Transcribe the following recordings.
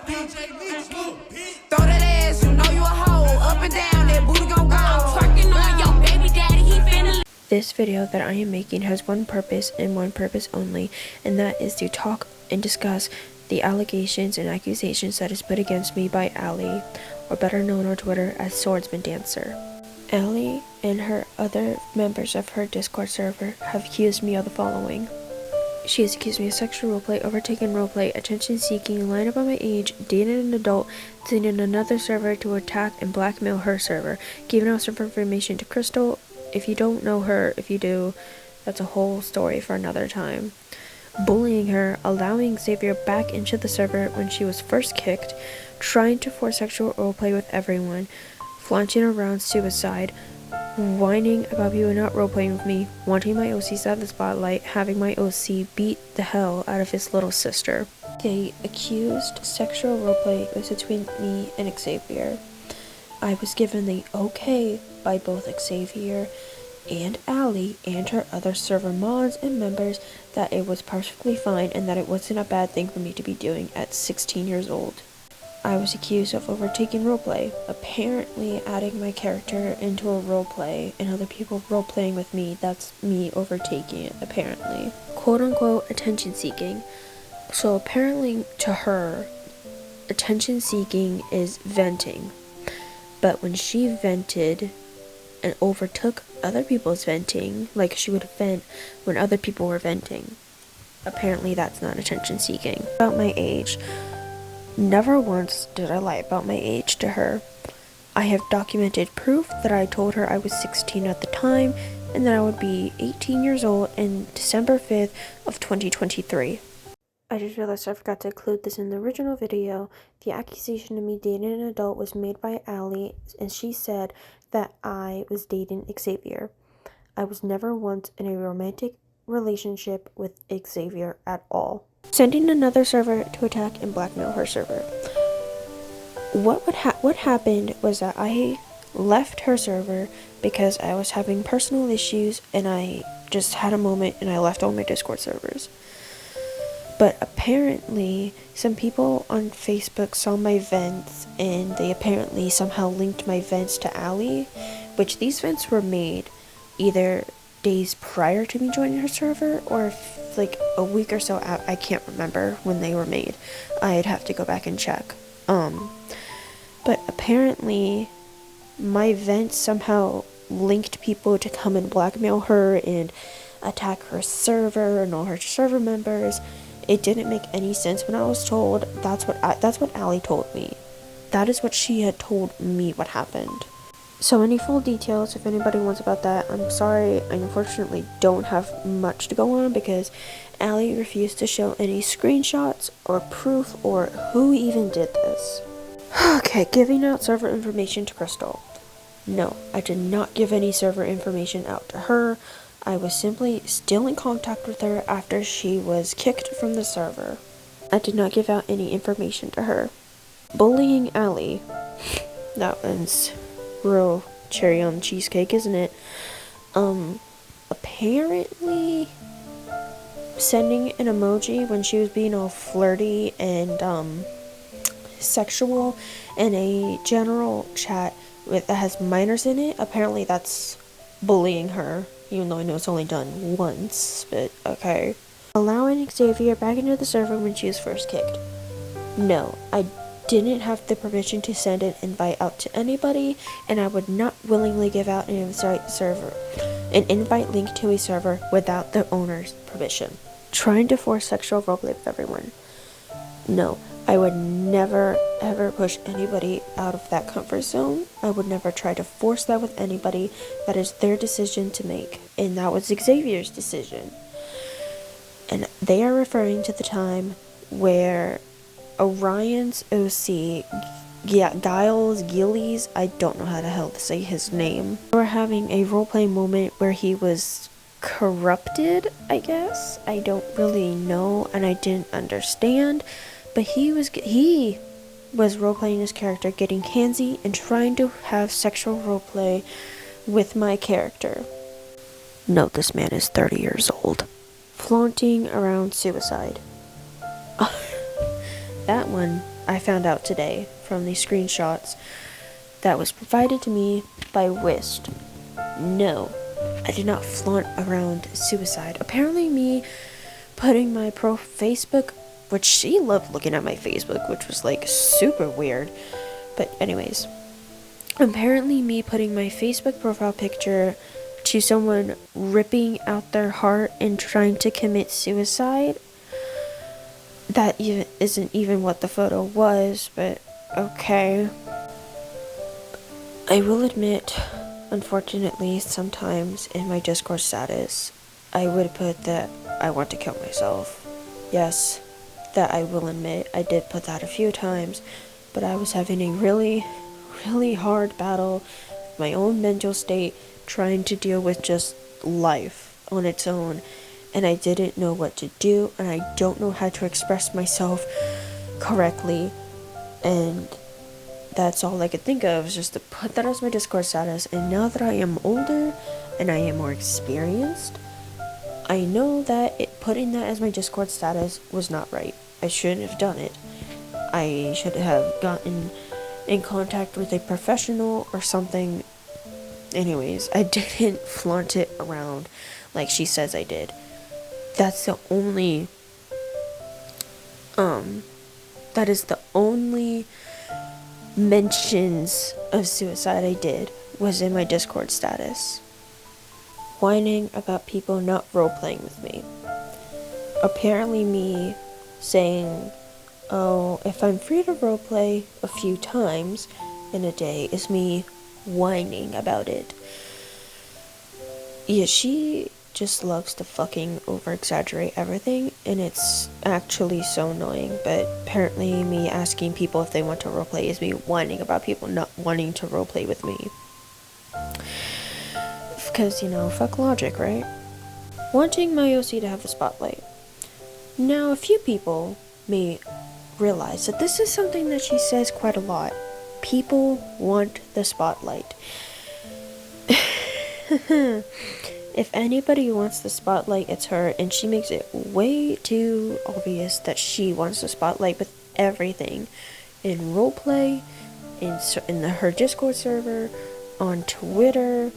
Throw that ass, you know you a hoe. Up and down, that booty gon' go. Twerking on your baby daddy, he finna. This video that I am making has one purpose and one purpose only, and that is to talk and discuss the allegations and accusations that is put against me by Allie, or better known on Twitter as SWORDSMANDANCER. Allie and her other members of her Discord server have accused me of the following. She has accused me of sexual roleplay, overtaken roleplay, attention-seeking, lying about my age, dating an adult, sending another server to attack and blackmail her server, giving out server information to Crystal. If you don't know her, if you do, that's a whole story for another time. Bullying her, allowing Xavier back into the server when she was first kicked, trying to force sexual roleplay with everyone, flaunting around suicide, whining about people not roleplaying with me, wanting my OCs out of the spotlight, having my OC beat the hell out of his little sister. The accused sexual roleplay was between me and Xavier. I was given the okay by both Xavier and Allie and her other server mods and members that it was perfectly fine and that it wasn't a bad thing for me to be doing at 16 years old. I was accused of overtaking roleplay, apparently adding my character into a roleplay and other people roleplaying with me. That's me overtaking it, apparently. Quote unquote attention seeking. So apparently to her, attention seeking is venting. But when she vented and overtook other people's venting, like she would vent when other people were venting, apparently that's not attention seeking. About my age. Never once did I lie about my age to her. I have documented proof that I told her I was 16 at the time and that I would be 18 years old in December 5th of 2023. I just realized I forgot to include this in the original video. The accusation of me dating an adult was made by Allie, and she said that I was dating Xavier. I was never once in a romantic relationship with Xavier at all. Sending another server to attack and blackmail her server. What happened was that I left her server because I was having personal issues and I just had a moment and I left all my Discord servers. But apparently some people on Facebook saw my vents and they apparently somehow linked my vents to Allie, which these vents were made either days prior to me joining her server or like a week or so out. I can't remember when they were made. I'd have to go back and check. But apparently my vents somehow linked people to come and blackmail her and attack her server and all her server members. It didn't make any sense when I was told. That's what Allie told me. That is what she had told me what happened. So any full details, if anybody wants about that, I'm sorry, I unfortunately don't have much to go on because Allie refused to show any screenshots or proof or who even did this. Okay, giving out server information to Crystal. No, I did not give any server information out to her. I was simply still in contact with her after she was kicked from the server. I did not give out any information to her. Bullying Allie. That one's real cherry on the cheesecake, isn't it? Apparently sending an emoji when she was being all flirty and sexual in a general chat that has minors in it, apparently that's bullying her, even though I know it's only done once, but okay. Allowing Xavier back into the server when she was first kicked. No, I didn't have the permission to send an invite out to anybody, and I would not willingly give out an invite link to a server without the owner's permission. Trying to force sexual roleplay with everyone. No, I would never ever push anybody out of that comfort zone. I would never try to force that with anybody. That is their decision to make, and that was Xavier's decision. And they are referring to the time where Orion's OC, Gillies, I don't know how the hell to say his name. They were having a roleplay moment where he was corrupted, I guess. I don't really know and I didn't understand, but he was roleplaying his character, getting handsy and trying to have sexual roleplay with my character. No, this man is 30 years old. Flaunting around suicide. That one I found out today from the screenshots that was provided to me by Wist. No, I did not flaunt around suicide. Apparently me putting my Facebook, which she loved looking at my Facebook, which was like super weird. But anyways, apparently me putting my Facebook profile picture to someone ripping out their heart and trying to commit suicide, that isn't even what the photo was, but okay. I will admit, unfortunately, sometimes in my Discord status, I would put that I want to kill myself. Yes, that I will admit, I did put that a few times, but I was having a really, really hard battle with my own mental state, trying to deal with just life on its own, and I didn't know what to do, and I don't know how to express myself correctly, and that's all I could think of, was just to put that as my Discord status. And now that I am older and I am more experienced, I know that putting that as my Discord status was not right. I shouldn't have done it. I should have gotten in contact with a professional or something. Anyways, I didn't flaunt it around like she says I did. That is the only mentions of suicide I did was in my Discord status. Whining about people not role-playing with me. Apparently me saying, oh, if I'm free to roleplay a few times in a day, is me whining about it. Yeah, she just loves to fucking over-exaggerate everything, and it's actually so annoying. But apparently me asking people if they want to roleplay is me whining about people not wanting to roleplay with me. Because, fuck logic, right? Wanting my OC to have the spotlight. Now, a few people may realize that this is something that she says quite a lot. People want the spotlight. If anybody wants the spotlight, it's her, and she makes it way too obvious that she wants the spotlight with everything. In roleplay, in her Discord server, on Twitter,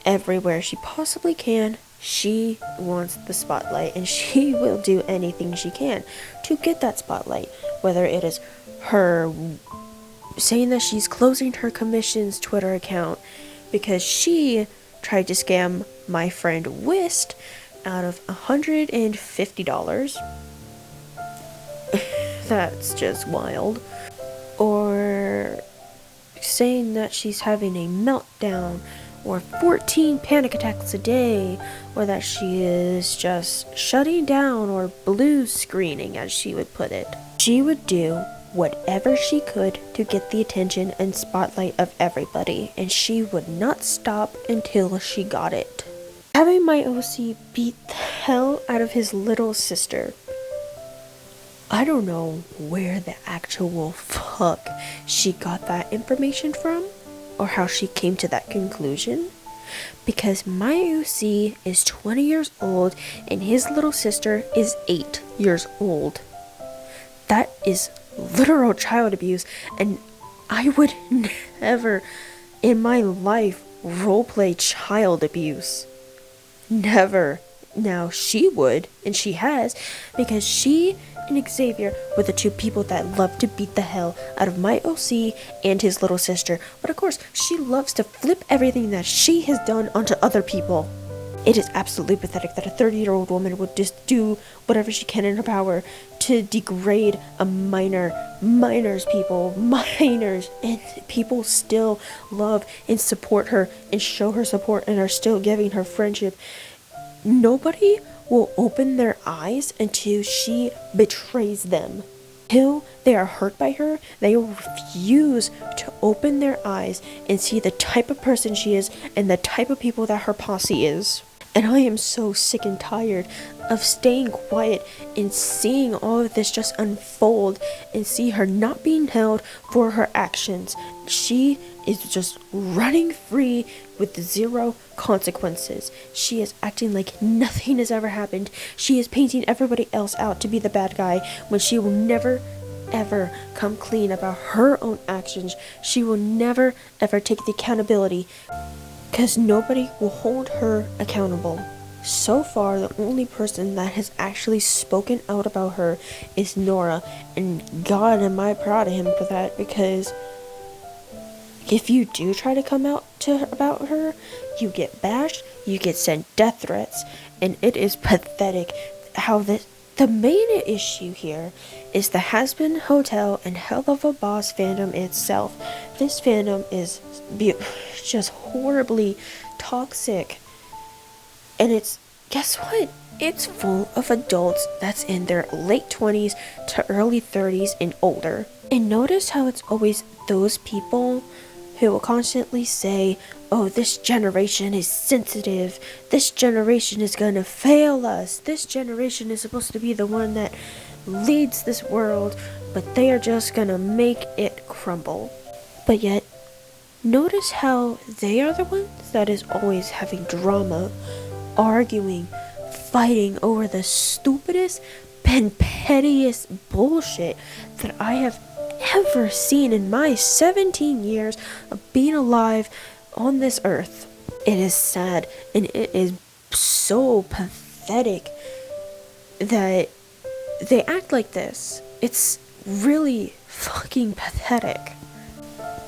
everywhere she possibly can, she wants the spotlight, and she will do anything she can to get that spotlight. Whether it is her saying that she's closing her commission's Twitter account because she tried to scam my friend Wist out of $150. That's just wild. Or saying that she's having a meltdown, or 14 panic attacks a day, or that she is just shutting down or blue screening, as she would put it. She would do whatever she could to get the attention and spotlight of everybody, and she would not stop until she got it. Having my OC beat the hell out of his little sister. I don't know where the actual fuck she got that information from, or how she came to that conclusion, because my OC is 20 years old and his little sister is 8 years old. That is literal child abuse, and I would never in my life roleplay child abuse. Never. Now she would, and she has, because she and Xavier were the two people that love to beat the hell out of my OC and his little sister. But of course, she loves to flip everything that she has done onto other people. It is absolutely pathetic that a 30-year-old woman would just do whatever she can in her power to degrade a minors, and people still love and support her and show her support and are still giving her friendship. Nobody will open their eyes until she betrays them. Till they are hurt by her, they will refuse to open their eyes and see the type of person she is and the type of people that her posse is. And I am so sick and tired of staying quiet and seeing all of this just unfold and see her not being held for her actions. She is just running free with zero consequences. She is acting like nothing has ever happened. She is painting everybody else out to be the bad guy when she will never ever come clean about her own actions, she will never ever take the accountability, because nobody will hold her accountable. So far, the only person that has actually spoken out about her is Nora, and God am I proud of him for that, because if you do try to come out to her about her, you get bashed, you get sent death threats, and it is pathetic how the main issue here is the Has-Been Hotel and Hell of a Boss fandom itself. This fandom is just horribly toxic. And guess what? It's full of adults that's in their late 20s to early 30s and older. And notice how it's always those people who will constantly say, oh, this generation is sensitive, this generation is gonna fail us, this generation is supposed to be the one that leads this world, but they are just gonna make it crumble. But yet, notice how they are the ones that is always having drama, arguing, fighting over the stupidest and pettiest bullshit that I have ever seen in my 17 years of being alive on this earth. It is sad, and it is so pathetic that they act like this. It's really fucking pathetic.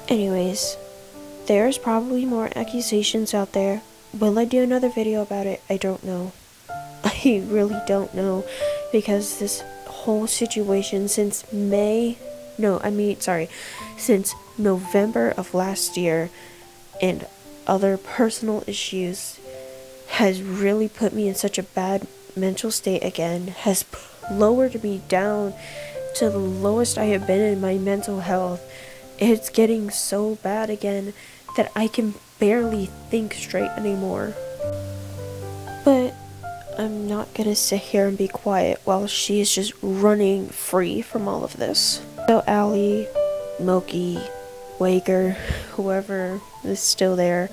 Anyways, there's probably more accusations out there. Will I do another video about it? I don't know. I really don't know, because this whole situation since since November of last year and other personal issues has really put me in such a bad mental state again, has lowered me down to the lowest I have been in my mental health. It's getting so bad again that I can barely think straight anymore. But I'm not gonna sit here and be quiet while she is just running free from all of this. So Allie, Moki, Waker, whoever is still there,